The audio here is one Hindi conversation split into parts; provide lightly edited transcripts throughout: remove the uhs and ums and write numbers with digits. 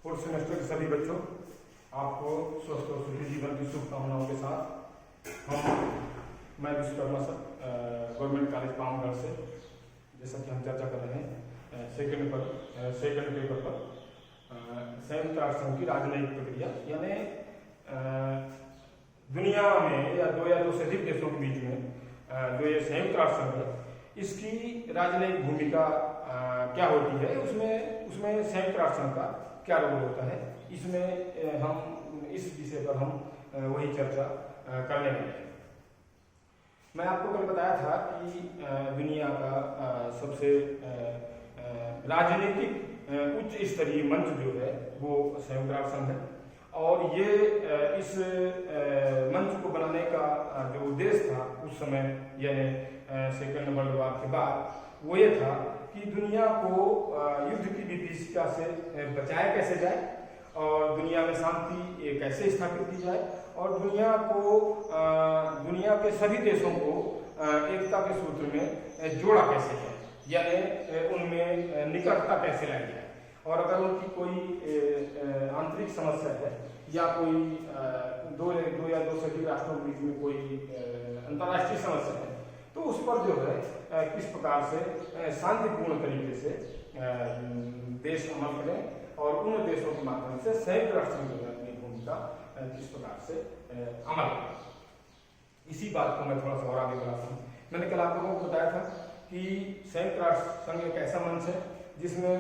फोर्थ सेमेस्टर के सभी बच्चों, आपको स्वस्थ और सुखी जीवन की शुभकामनाओं के साथ मैं Vishwakarma sir government college Pamgarh से, जैसा कि हम चर्चा कर रहे हैं सेकंड पेपर पर संयुक्त राष्ट्र संघ की राजनयिक प्रक्रिया, यानी दुनिया में या दो से अधिक देशों के बीच में जो ये संयुक्त राष्ट्र संघ है, इसकी राजनयिक भूमिका क्या होती है, उसमें संयुक्त राष्ट्र संघ का क्या रोल होता है, इसमें हम इस विषय पर हम वही चर्चा करने वाले हैं। मैं आपको कल बताया था कि दुनिया का सबसे राजनीतिक उच्च स्तरीय मंच जो है वो संयुक्त राष्ट्र संघ है, और ये इस मंच को बनाने का जो उद्देश्य था उस समय, यानी सेकेंड वर्ल्ड वॉर के बाद, वो ये था कि दुनिया को युद्ध की विभीषिका से बचाया कैसे जाए और दुनिया में शांति कैसे स्थापित की जाए, और दुनिया के सभी देशों को एकता के सूत्र में जोड़ा कैसे जाए, यानी उनमें निकटता कैसे लाई जाए, और अगर उनकी कोई आंतरिक समस्या है या कोई दो या दो से अधिक राष्ट्रों के बीच में कोई अंतर्राष्ट्रीय समस्या है, तो उस पर जो है किस प्रकार से शांतिपूर्ण तरीके से देश अमल करें और उन देशों के माध्यम से संयुक्त राष्ट्र संघ अपनी भूमिका किस प्रकार से अमल करें। इसी बात को मैं थोड़ा सा और आगे बढ़ाता हूँ। मैंने कल आप लोगों को बताया था कि संयुक्त राष्ट्र संघ एक ऐसा मंच है जिसमें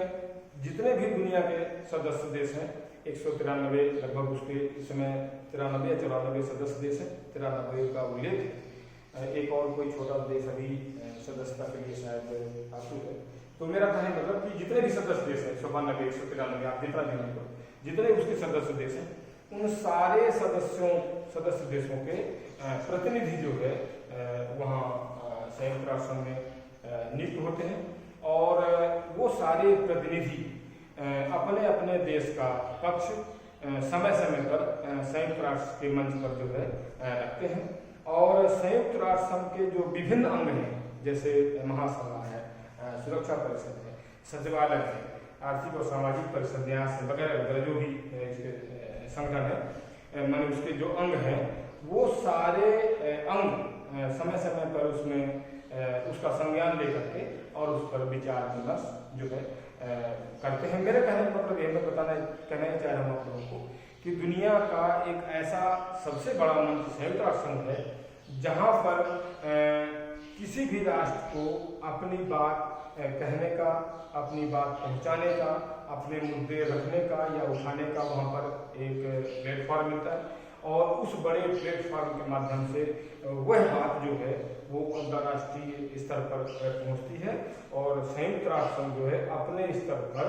जितने भी दुनिया के सदस्य देश हैं, 193 लगभग, उसके इस समय 93 या 94 सदस्य देश हैं, 93 का उल्लेख है। एक और कोई छोटा देश अभी सदस्यता के लिए शायद आतुर है। तो मेरा कहने मतलब कि जितने भी सदस्य देश हैं, 192, 193, आप जितना भी नहीं, जितने उसके सदस्य देश हैं, उन सारे सदस्य देशों के प्रतिनिधि जो है वहाँ संयुक्त राष्ट्र संघ में नियुक्त होते हैं, और वो सारे प्रतिनिधि अपने अपने देश का पक्ष समय समय पर संयुक्त राष्ट्र के मंच पर जो है रखते हैं, और संयुक्त राष्ट्र संघ के जो विभिन्न अंग हैं, जैसे महासभा है, सुरक्षा परिषद है, सचिवालय है, आर्थिक और सामाजिक परिषद, न्यास वगैरह वगैरह जो भी इसके संगठन है, माने उसके जो अंग हैं, वो सारे अंग समय समय पर उसमें उसका संज्ञान लेकर के और उस पर विचार विमर्श जो है करते हैं। मेरे कहने का मतलब यह मैं कहना चाह रहा हूँ आप लोगों को कि दुनिया का एक ऐसा सबसे बड़ा मंच संयुक्त राष्ट्र संघ है जहाँ पर किसी भी राष्ट्र को अपनी बात कहने का, अपनी बात पहुँचाने का, अपने मुद्दे रखने का या उठाने का वहाँ पर एक प्लेटफॉर्म मिलता है, और उस बड़े प्लेटफॉर्म के माध्यम से वह बात जो है वो अंतर्राष्ट्रीय स्तर पर पहुँचती है, और संयुक्त राष्ट्र संघ जो है अपने स्तर पर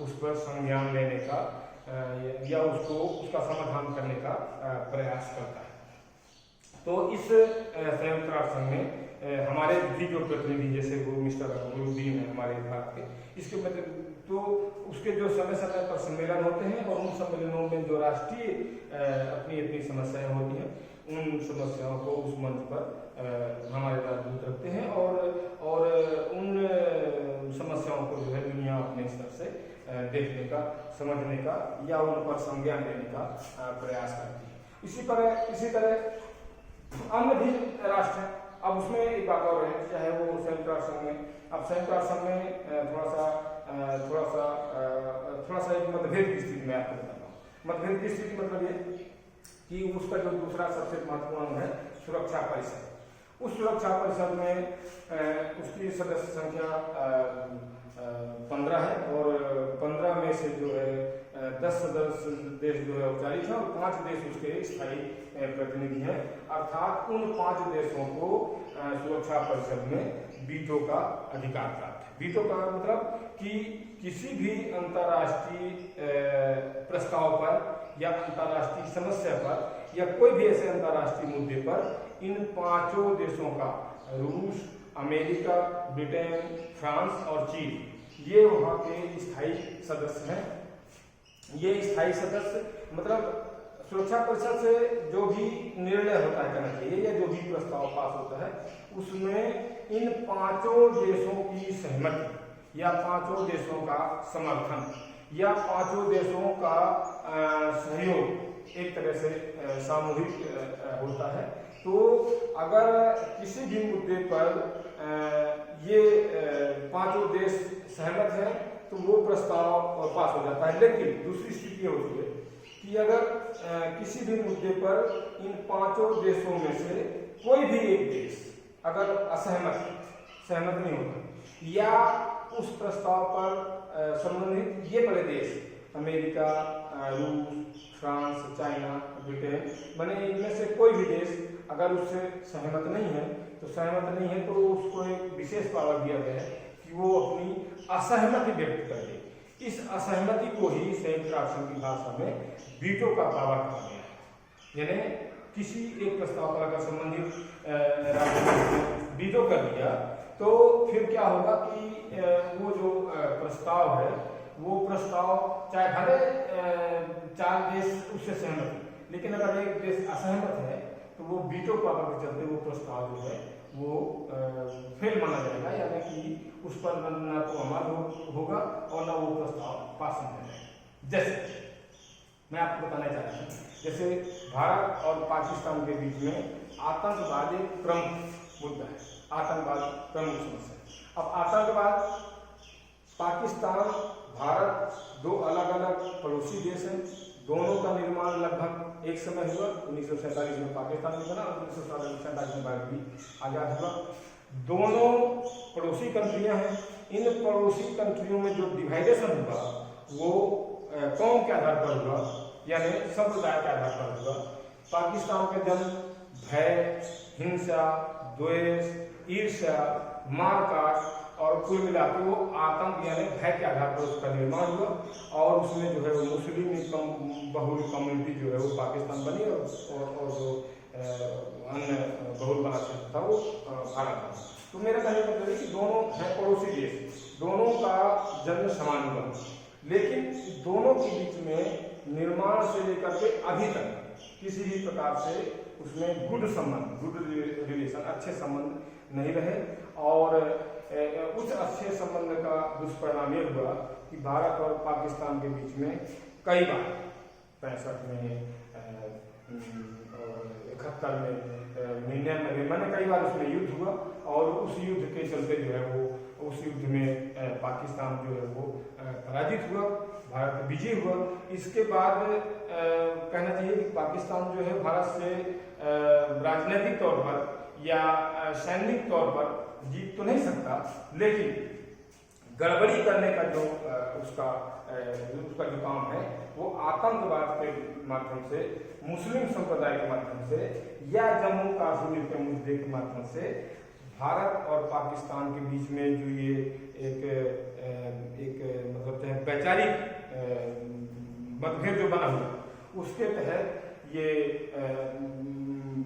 उस पर संज्ञान लेने का या उसका समाधान करने का प्रयास करता है। तो इस संयुक्त राष्ट्र संघ में हमारे भी जो प्रतिनिधि, जैसे वो मिस्टर अकबरुद्दीन है हमारे भारत के, इसके मतलब तो उसके जो समय समय पर सम्मेलन होते हैं, और उन सम्मेलनों में जो राष्ट्रीय अपनी अपनी समस्याएं होती हैं, उन समस्याओं को उस मंच पर हमारे राजदूत रखते हैं, और उन समस्याओं को जो है दुनिया अपने स्तर से देखने का, समझने का या उन पर संज्ञान लेने का प्रयास करती है। इसी तरह अन्य भी राष्ट्र हैं। अब उसमें एक बात और है, चाहे वो संयुक्त राष्ट्र संघ में, अब संयुक्त राष्ट्र संघ में थोड़ा सा एक मतभेद की स्थिति में आपको बताता हूँ। मतभेद की स्थिति मतलब ये कि उसका जो दूसरा सबसे महत्वपूर्ण है सुरक्षा परिषद। उस सुरक्षा परिषद में उसकी सदस्य संख्या 15 है, और 15 में से जो है 10 सदस्य देश जो है औपचारिक है, और 5 देश उसके स्थायी प्रतिनिधि हैं। अर्थात उन 5 देशों को सुरक्षा परिषद में वीटो का अधिकार प्राप्त है। वीटो का मतलब कि किसी भी अंतर्राष्ट्रीय प्रस्ताव पर या अंतर्राष्ट्रीय समस्या पर या कोई भी ऐसे अंतर्राष्ट्रीय मुद्दे पर इन 5 देशों का, रूस, अमेरिका, ब्रिटेन, फ्रांस और चीन, ये वहाँ के स्थायी सदस्य हैं। ये स्थायी सदस्य मतलब सुरक्षा परिषद से जो भी निर्णय होता है, कहना चाहिए, या जो भी प्रस्ताव पास होता है, उसमें इन 5 देशों की सहमति या 5 देशों का समर्थन या पांचों देशों का सहयोग एक तरह से सामूहिक होता है। तो अगर किसी भी मुद्दे पर ये पांचों देश सहमत हैं तो वो प्रस्ताव पास हो जाता है। लेकिन दूसरी स्थिति होती है कि अगर किसी भी मुद्दे पर इन पांचों देशों में से कोई भी एक देश अगर सहमत नहीं होता या उस प्रस्ताव पर संबंधित ये बड़े देश अमेरिका, रूस, फ्रांस, चाइना, ब्रिटेन माने इनमें से कोई भी देश अगर उससे सहमत नहीं है तो उसको एक विशेष पावर दिया गया है कि वो अपनी असहमति व्यक्त कर दे। इस असहमति को ही संयुक्त राष्ट्र संघ की भाषा में वीटो का पावर कहा गया है। यानी किसी एक प्रस्ताव पर अगर संबंधित राष्ट्र वीटो कर दिया तो फिर क्या होगा कि वो जो प्रस्ताव है वो प्रस्ताव चाहे भले 4 देश उससे सहमत है, लेकिन अगर एक देश असहमत है तो वो वीटो पावर के चलते वो प्रस्ताव जो है वो फेल माना जाएगा, यानी कि उस पर न तो अमल होगा और न वो प्रस्ताव पास नहीं जाएगा। जैसे मैं आपको बताना चाह रहा हूँ, जैसे भारत और पाकिस्तान के बीच में आतंकवाद एक प्रमुख मुद्दा है, आतंकवाद प्रमुख समस्या। अब आतंकवाद पाकिस्तान भारत दो अलग अलग पड़ोसी देश हैं, दोनों का निर्माण लगभग एक समय हुआ। 1947 में पाकिस्तान भी बना और 1947 में भारत भी आजाद हुआ। दोनों पड़ोसी कंट्रियां हैं। इन पड़ोसी कंट्रियों में जो डिवाइडेशन हुआ वो कौम के आधार पर हुआ, यानी संप्रदाय के आधार पर हुआ। पाकिस्तान का जन्म भय, हिंसा, द्वेष, ईर्ष्या, मारकाट और कुल मिला के वो आतंक यानी भय के आधार पर उसका निर्माण हुआ और उसमें जो है वो मुस्लिम बहुल कम्युनिटी जो है वो पाकिस्तान बनी और जो अन्य बहुल बना क्षेत्र था वो भारत था। तो मेरा कहने का मतलब है कि दोनों हैं पड़ोसी देश, दोनों का जन्म समान हुआ, लेकिन दोनों के बीच में निर्माण से लेकर के अभी तक किसी भी प्रकार से उसमें गुड रिलेशन, अच्छे संबंध नहीं रहे। और उस अच्छे संबंध का दुष्परिणाम ये हुआ कि भारत और पाकिस्तान के बीच में कई बार 65 में और 71 में 99 में मैंने कई बार उसमें युद्ध हुआ और उस युद्ध के चलते जो है वो उस युद्ध में पाकिस्तान जो है वो पराजित हुआ, भारत विजयी हुआ। इसके बाद कहना चाहिए कि पाकिस्तान जो है भारत से राजनीतिक तौर पर या सैनिक तौर पर जीत तो नहीं सकता, लेकिन गड़बड़ी करने का जो उसका जो काम है वो आतंकवाद के माध्यम से, मुस्लिम संप्रदाय के माध्यम से या जम्मू कश्मीर के मुद्दे के माध्यम से भारत और पाकिस्तान के बीच में जो ये एक मतलब वैचारिक मतभेद जो बना हुआ उसके तहत ये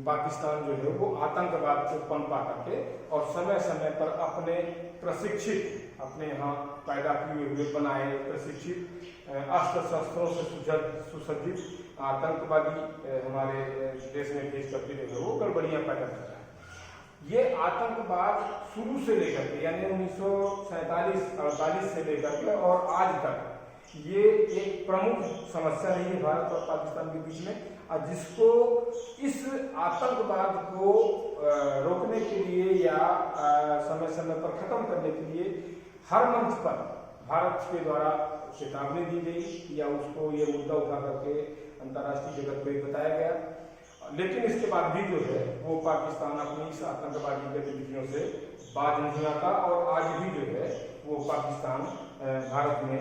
पाकिस्तान जो है वो आतंकवाद को पनपा करके और समय समय पर अपने प्रशिक्षित, अपने यहाँ पैदा किए हुए बनाए प्रशिक्षित अस्त्र शस्त्रों से सुसज्जित आतंकवादी हमारे देश में भेज करके जो है वो गड़बड़ियाँ पैदा करता है। ये आतंकवाद शुरू से लेकर के यानी 1947-48 से लेकर के और आज तक ये एक प्रमुख समस्या रही है भारत और पाकिस्तान के बीच में, और जिसको इस आतंकवाद को रोकने के लिए या समय समय पर खत्म करने के लिए हर मंच पर भारत के द्वारा चेतावनी दी गई या उसको ये मुद्दा उठा करके अंतर्राष्ट्रीय जगत में बताया गया। लेकिन इसके बाद भी जो है वो पाकिस्तान अपनी इस आतंकवादी गतिविधियों से बाज नहीं आता और आज भी जो है वो पाकिस्तान भारत में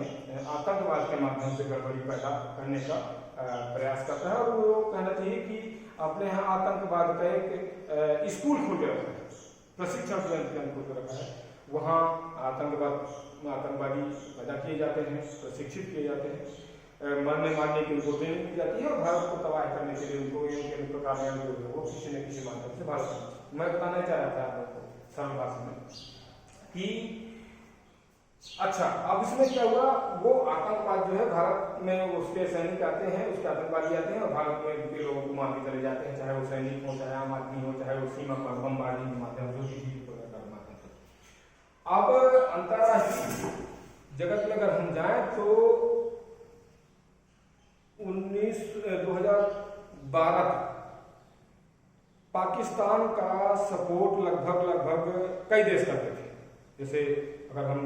आतंकवाद के माध्यम से गड़बड़ी पैदा करने का प्रयास करता है। और वो कहना चाहिए कि अपने यहाँ आतंकवाद का एक स्कूल खोल के रखा है, प्रशिक्षण केंद्र खोल के रखा है। वहाँ आतंकवादी पैदा किए जाते हैं, प्रशिक्षित किए जाते हैं, मारने की उनको ट्रेनिंग दी जाती है और भारत को तबाह करने के लिए उनको इन प्रकार जो है वो किसी न किसी माध्यम से भारत मैं बताना चाह रहा था आपको सरल भाषा में कि अच्छा अब इसमें क्या हुआ, वो आतंकवाद जो है भारत में उसके सैनिक आते हैं, उसके आतंकवादी आते हैं और भारत में उनके लोगों को मार के चले जाते हैं, चाहे वो सैनिक हो, चाहे आम आदमी हो, चाहे वो सीमा पर बमबारी के माध्यम से किसी प्रकार के माध्यम से। अब अंतर्राष्ट्रीय जगत में अगर हम जाएं तो भारत पाकिस्तान का सपोर्ट लगभग कई देश करते थे। जैसे अगर हम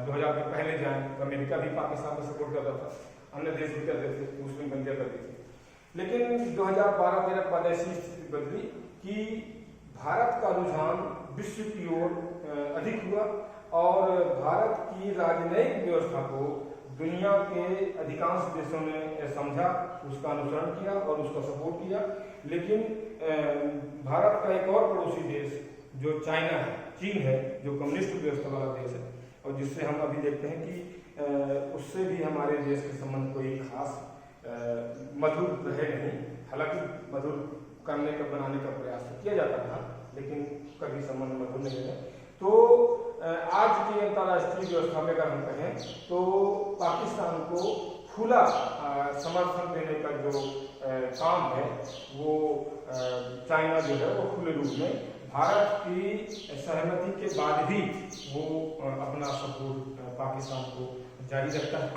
2000 के पहले जाएं तो अमेरिका भी पाकिस्तान को सपोर्ट करता था, अन्य देश भी करते थे, मुस्लिम कंट्रियां करती थी। लेकिन 2012-13 के बाद ऐसी स्थिति बदली कि भारत का रुझान विश्व की ओर अधिक हुआ और भारत की राजनयिक व्यवस्था को दुनिया के अधिकांश देशों ने समझा, उसका अनुसरण किया और उसका सपोर्ट किया। लेकिन भारत का एक और पड़ोसी देश जो चाइना है, चीन है, जो कम्युनिस्ट व्यवस्था वाला देश है और जिससे हम अभी देखते हैं कि उससे भी हमारे देश के संबंध कोई खास मधुर रहे नहीं। हालांकि मधुर करने का बनाने का प्रयास किया जाता था, लेकिन कभी संबंध मधुर नहीं है। तो आज की अंतर्राष्ट्रीय व्यवस्था में अगर हम कहें तो पाकिस्तान को खुला समर्थन देने का जो काम है वो चाइना जो है वो खुले रूप में भारत की सहमति के बाद भी वो अपना सपोर्ट पाकिस्तान को जारी रखता है,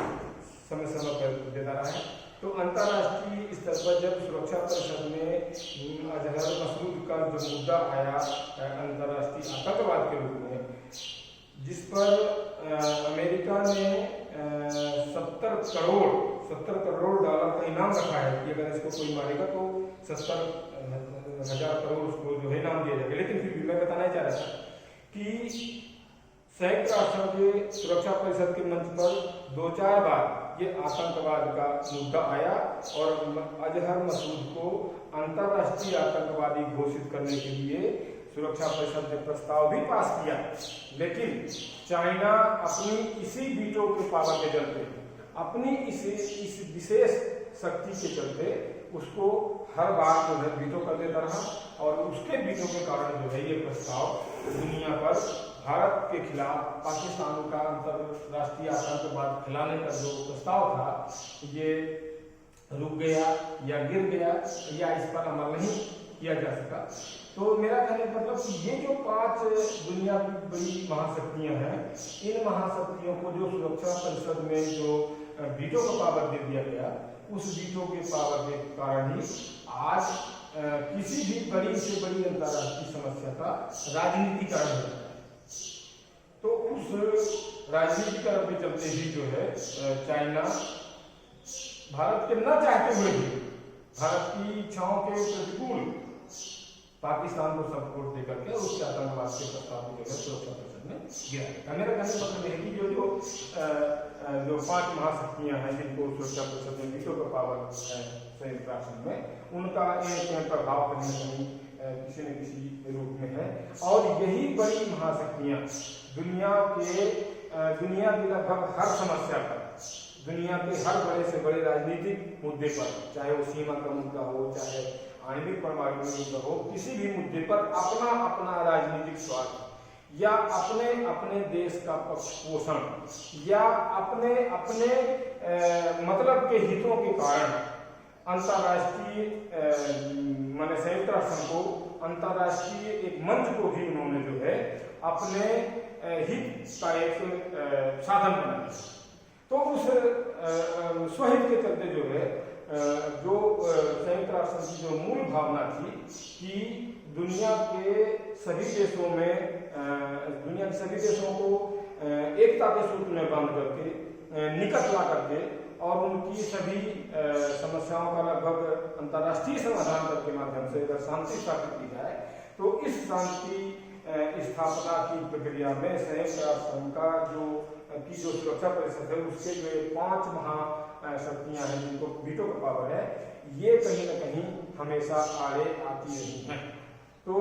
समय समय पर देता रहा है। तो अंतर्राष्ट्रीय स्तर पर जब सुरक्षा परिषद में अजहर मसूद का जो मुद्दा आया अंतर्राष्ट्रीय आतंकवाद के रूप में, जिस पर अमेरिका ने 70 करोड़ $70 का इनाम रखा है कि अगर इसको कोई मारेगा तो 70,000 करोड़ उसको जो है इनाम दिया जाएगा। लेकिन फिर भी मैं बताना चाह रहा था कि संयुक्त राष्ट्र के सुरक्षा परिषद के मंच पर 2-4 बार ये आतंकवाद का मुद्दा आया और अजहर मसूद को अंतर्राष्ट्रीय आतंकवादी घोषित करने के लिए सुरक्षा परिषद ने प्रस्ताव भी पास किया। लेकिन चाइना अपनी इसी वीटो के पावर के चलते, अपनी इस विशेष शक्ति के चलते उसको हर बार जो है वीटो कर देता रहा और उसके वीटो के कारण जो है ये प्रस्ताव दुनिया पर भारत के खिलाफ पाकिस्तान का अंतर्राष्ट्रीय आतंकवाद फैलाने का जो प्रस्ताव था ये रुक गया या गिर गया या इस पर अमल नहीं किया जा सका। तो मेरा कहने का मतलब कि ये जो 5 दुनिया की बड़ी महाशक्तियां हैं, इन महाशक्तियों को जो सुरक्षा परिषद में जो वीटो का पावर दे दिया गया, उस वीटो के पावर के कारण ही आज किसी भी बड़ी से बड़ी अंतर्राष्ट्रीय समस्या का राजनीतिकरण हो जाता है। तो उस राजनीतिकरण के चलते ही जो है चाइना भारत के न चाहते हुए भी भारत की इच्छाओं के प्रतिकूल पाकिस्तान को सपोर्ट देकर के उसके आतंकवाद के प्रस्ताव को जो है सुरक्षा परिषद में गिरा। मेरा कहने का मतलब है कि जो 5 महाशक्तियां हैं जिनको सुरक्षा परिषद में वीटो का पावर है संयुक्त राष्ट्र में, उनका एक प्रभाव कहीं न कहीं किसी न किसी रूप में है। और यही बड़ी महाशक्तियां दुनिया की लगभग हर समस्या पर, दुनिया के हर बड़े से बड़े राजनीतिक मुद्दे पर, चाहे वो सीमा का मुद्दा हो, चाहे आणविक परमाणु मुद्दा हो, किसी भी मुद्दे पर अपना अपना राजनीतिक स्वार्थ या अपने अपने देश का पक्ष पोषण या अपने अपने मतलब के हितों के कारण अंतर्राष्ट्रीय माने संयुक्त राष्ट्र को अंतर्राष्ट्रीय एक मंच को भी उन्होंने जो है अपने हित का एक साधन बनाया। तो उस स्वहित के चलते जो है जो संयुक्त राष्ट्र की जो मूल भावना थी कि दुनिया के सभी देशों को एकता के सूत्र में बांध करके निकट ला करके और उनकी सभी समस्याओं का लगभग अंतर्राष्ट्रीय समाधान के माध्यम से अगर शांति स्थापित की जाए तो इस शांति स्थापना की प्रक्रिया में संयुक्त राष्ट्र का जो सुरक्षा परिषद है उसके जो 5 महाशक्तियां हैं जिनको वीटो का पावर है, ये कहीं न कहीं हमेशा आड़े आती रही हैं। तो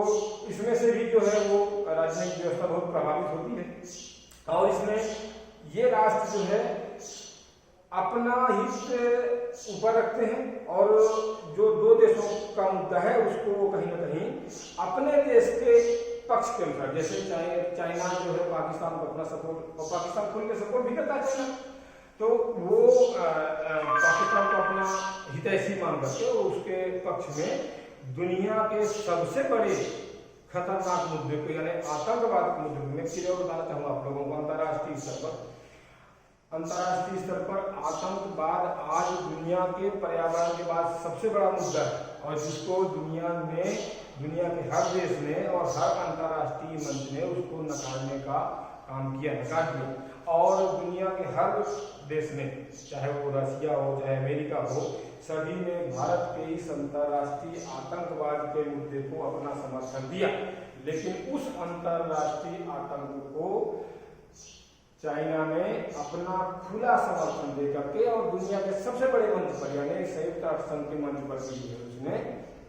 इसमें से भी जो है वो राजनीतिक व्यवस्था बहुत प्रभावित होती है और इसमें ये राष्ट्र जो है अपना हित ऊपर रखते हैं और जो 2 देशों का मुद्दा है उसको कहीं न कहीं अपने देश के पक्ष के अनुसार, जैसे चाइना जो है पाकिस्तान को अपना सपोर्ट, और पाकिस्तान खुल के सपोर्ट भी करता है चाइना, तो वो पाकिस्तान को अपना हितैषी मान करके उसके पक्ष में दुनिया के सबसे बड़े खतरनाक मुद्दे को यानी आतंकवाद के मुद्दे में फिर बताना चाहूंगा आप लोगों को अंतर्राष्ट्रीय स्तर पर अंतर्राष्ट्रीय स्तर पर आतंकवाद आज दुनिया के पर्यावरण के बाद सबसे बड़ा मुद्दा है, और जिसको दुनिया के हर देश ने और हर अंतर्राष्ट्रीय मंच ने उसको नकारने का काम किया, नकार दिया। और दुनिया के हर देश ने, चाहे वो रसिया हो चाहे अमेरिका हो, सभी ने भारत के इस अंतर्राष्ट्रीय आतंकवाद के मुद्दे को अपना समर्थन दिया। लेकिन उस अंतर्राष्ट्रीय आतंक को चाइना ने अपना खुला समर्थन देकर के और दुनिया के सबसे बड़े मंच पर यानी संयुक्त राष्ट्र संघ के मंच पर भी उसने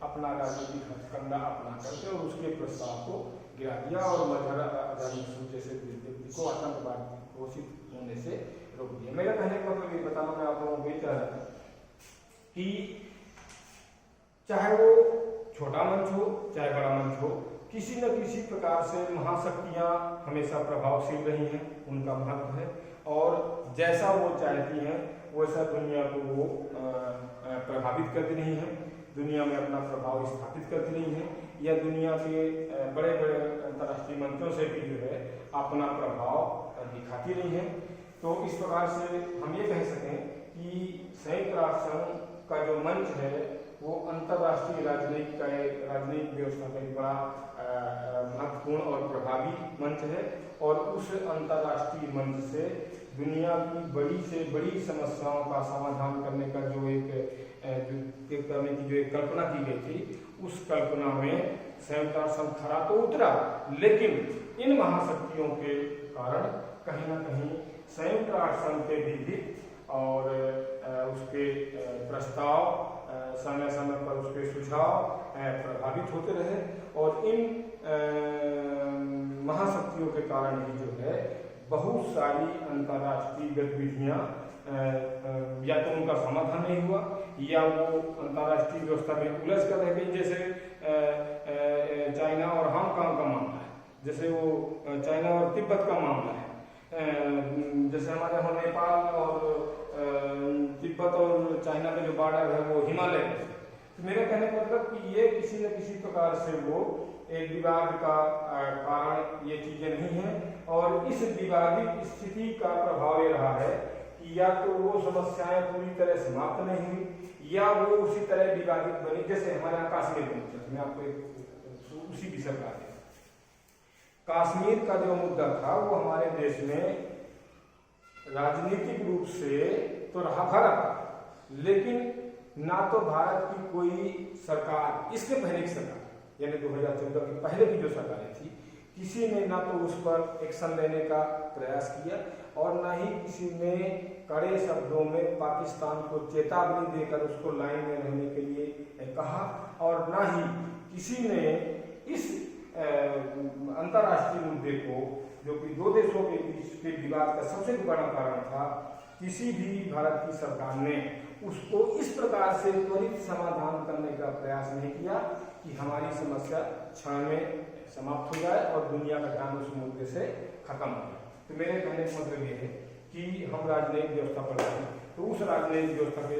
अपना राजनीतिक हथकंडा अपना करके और उसके प्रस्ताव को गिरा दिया और मजहर आजादी जैसे व्यक्ति को आतंकवाद घोषित होने से रोक दिया। मेरा कहने का मतलब ये बताना मैं आप लोगों को ये चाह रहा था कि चाहे वो छोटा मंच हो चाहे बड़ा मंच हो, किसी न किसी प्रकार से महाशक्तियां हमेशा प्रभावशील रही हैं, उनका महत्व है, और जैसा वो चाहती हैं वैसा दुनिया को वो प्रभावित करती रही हैं, दुनिया में अपना प्रभाव स्थापित करती रही हैं, या दुनिया के बड़े बड़े अंतर्राष्ट्रीय मंचों से भी जो है अपना प्रभाव दिखाती रही हैं। तो इस प्रकार से हम ये कह सकें कि संयुक्त राष्ट्र संघ का जो मंच है वो अंतर्राष्ट्रीय राजनीतिक व्यवस्था का एक बड़ा महत्वपूर्ण और प्रभावी मंच है, और उस अंतर्राष्ट्रीय मंच से दुनिया की बड़ी से बड़ी समस्याओं का समाधान करने का जो करने की जो एक कल्पना की गई थी, उस कल्पना में संयुक्त राष्ट्र संघ खरा तो उतरा, लेकिन इन महाशक्तियों के कारण कहीं ना कहीं संयुक्त राष्ट्र संघ के विधि और उसके प्रस्ताव समय समय पर उसके सुझाव प्रभावित होते रहे, और इन महाशक्तियों के कारण ही जो है बहुत सारी अंतर्राष्ट्रीय गतिविधियां या तो उनका समाधान नहीं हुआ या वो अंतर्राष्ट्रीय व्यवस्था में उलझ कर रह गई। जैसे चाइना और हांगकांग का मामला है, जैसे वो चाइना और तिब्बत का मामला है, जैसे हमारे यहाँ नेपाल और तिब्बत और चाइना का जो बॉर्डर है वो हिमालय है। तो मेरा कहने का मतलब कि ये किसी न किसी प्रकार से वो एक विवाद का कारण ये चीजें नहीं है, और इस विवादित स्थिति का प्रभाव ये रहा है कि या तो वो समस्याएं पूरी तरह समाप्त नहीं हुई या वो उसी तरह विवादित बनी। जैसे हमारे यहाँ कश्मीर का मुद्दा, मैं आपको उसी विषय का कश्मीर का जो मुद्दा था वो हमारे देश में राजनीतिक रूप से तो रहा भारत, लेकिन ना तो भारत की कोई सरकार, इसके पहले की सरकार यानी 2014 के पहले की जो सरकारें थी, किसी ने ना तो उस पर एक्शन लेने का प्रयास किया और ना ही किसी ने कड़े शब्दों में पाकिस्तान को चेतावनी देकर उसको लाइन में रहने के लिए कहा, और ना ही किसी ने इस अंतर्राष्ट्रीय मुद्दे को, जो कि दो देशों के बीच के विवाद का सबसे बड़ा कारण था, किसी भी भारत की सरकार ने उसको इस प्रकार से त्वरित समाधान करने का प्रयास नहीं किया कि हमारी समस्या क्षण में समाप्त हो जाए और दुनिया का ध्यान उस मुद्दे से खत्म हो जाए। तो मेरे कहने का मतलब ये है कि हम राजनयिक व्यवस्था पर हैं, तो उस राजनयिक व्यवस्था के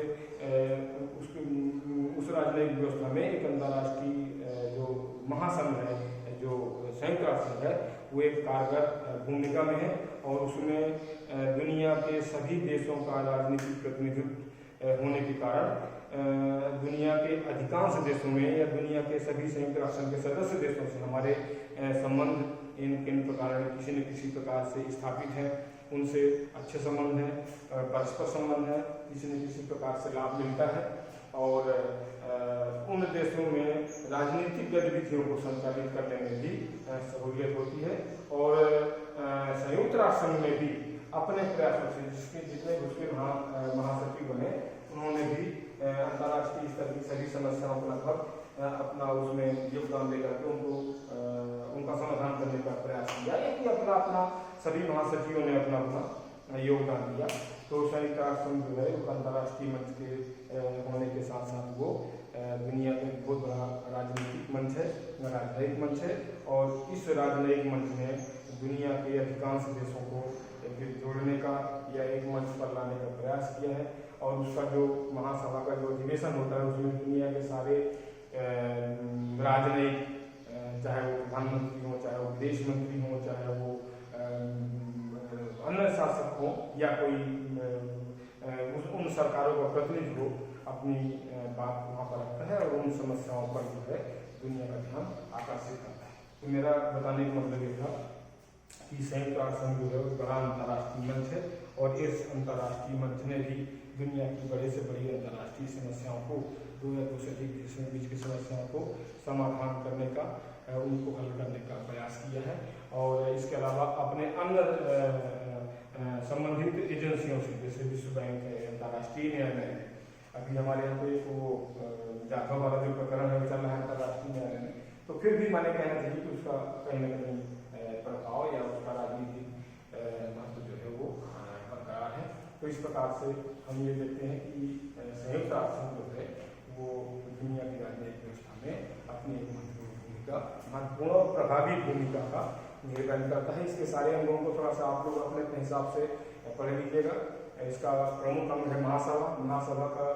उस राजनयिक व्यवस्था में एक अंतर्राष्ट्रीय जो महासंघ है, जो संयुक्त राष्ट्र संघ है, वो एक कारगर भूमिका में है, और उसमें दुनिया के सभी देशों का राजनीतिक प्रतिनिधित्व होने के कारण दुनिया के अधिकांश देशों में या दुनिया के सभी संयुक्त राष्ट्र संघ के सदस्य देशों से हमारे संबंध इन प्रकार किसी न किसी प्रकार से स्थापित हैं, उनसे अच्छे संबंध हैं, परस्पर संबंध है, किसी न किसी प्रकार से लाभ मिलता है, और उन देशों में राजनीतिक गतिविधियों को संचालित करने में भी सहूलियत होती है, और संयुक्त राष्ट्र संघ में भी अपने प्रयासों से जितने उसके महासचिव बने, उन्होंने भी अंतर्राष्ट्रीय स्तर की सभी समस्याओं को लगभग अपना उसमें योगदान देकर के उनका समाधान करने का प्रयास किया, या कि अपना सभी महासचिवों ने अपना योगदान दिया। तो संयुक्त राष्ट्र संघ जो है अंतर्राष्ट्रीय मंच के होने के साथ साथ वो दुनिया का एक बहुत बड़ा राजनीतिक मंच है, राजनयिक मंच है, और इस राजनयिक मंच ने दुनिया के अधिकांश देशों को जोड़ने का या एक मंच पर लाने का प्रयास किया है, और उसका जो महासभा का जो अधिवेशन होता है उसमें दुनिया के सारे राजनयिक, चाहे वो प्रधानमंत्री हो, चाहे वो विदेश मंत्री हो, चाहे वो अन्य अन्य शासक हो या कोई उन सरकारों का प्रतिनिधि हो अपनी बात वहाँ पर रखता है और उन समस्याओं पर जो है दुनिया का ध्यान आकर्षित करता है। तो मेरा बताने का मतलब ये था कि संयुक्त राष्ट्र संघ जो है बड़ा अंतर्राष्ट्रीय मंच है और इस अंतर्राष्ट्रीय मंच ने भी दुनिया की बड़े से बड़ी अंतर्राष्ट्रीय समस्याओं को, दो या दो से अधिक देशों के बीच की समस्याओं को समाधान करने का, उनको हल करने का प्रयास किया है। और इसके अलावा अपने अन्य संबंधित एजेंसियों से, जैसे विश्व बैंक है, अंतर्राष्ट्रीय न्यायालय है, अभी हमारे यहाँ पे वो जाधव वाला जो प्रकरण है चल रहा है अंतर्राष्ट्रीय न्यायालय में, तो फिर भी माने कहना चाहिए कि उसका कहीं ना कहीं प्रभाव या उसका राजनीतिक महत्व जो है वो बरकरार है। तो इस प्रकार से हम ये देखते हैं कि संयुक्त राष्ट्र संघ जो है वो दुनिया की राजनीतिक व्यवस्था में अपनी एक महत्वपूर्ण और प्रभावी भूमिका का निर्वहन करता है। इसके सारे अंगों को थोड़ा सा आप लोग अपने अपने हिसाब से पढ़ लीजिएगा। इसका प्रमुख अंग है महासभा। महासभा का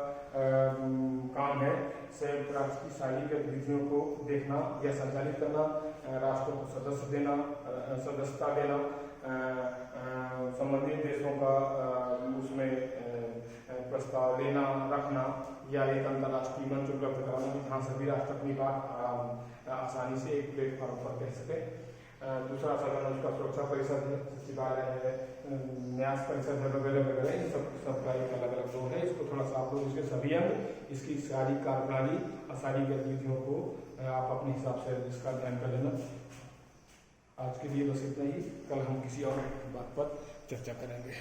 काम है संयुक्त राष्ट्र की सारी गतिविधियों को देखना या संचालित करना, राष्ट्रों को सदस्यता देना, संबंधित देशों का उसमें प्रस्ताव लेना रखना या एक अंतर्राष्ट्रीय मंच उपलब्ध कराना जहाँ सभी राष्ट्र अपनी बात आसानी से एक प्लेटफॉर्म पर कह सके। दूसरा सदन उसका सुरक्षा परिषद है, सचिवालय है, न्यास परिषद है, वगैरह वगैरह, इन सब का एक अलग अलग रोल है। इसको थोड़ा सा आप लोग इसके सभी अंग, इसकी सारी कार्यप्रणाली और सारी गतिविधियों को आप अपने हिसाब से इसका अध्ययन कर लेना। आज के लिए बस इतना ही, कल हम किसी और बात पर चर्चा करेंगे।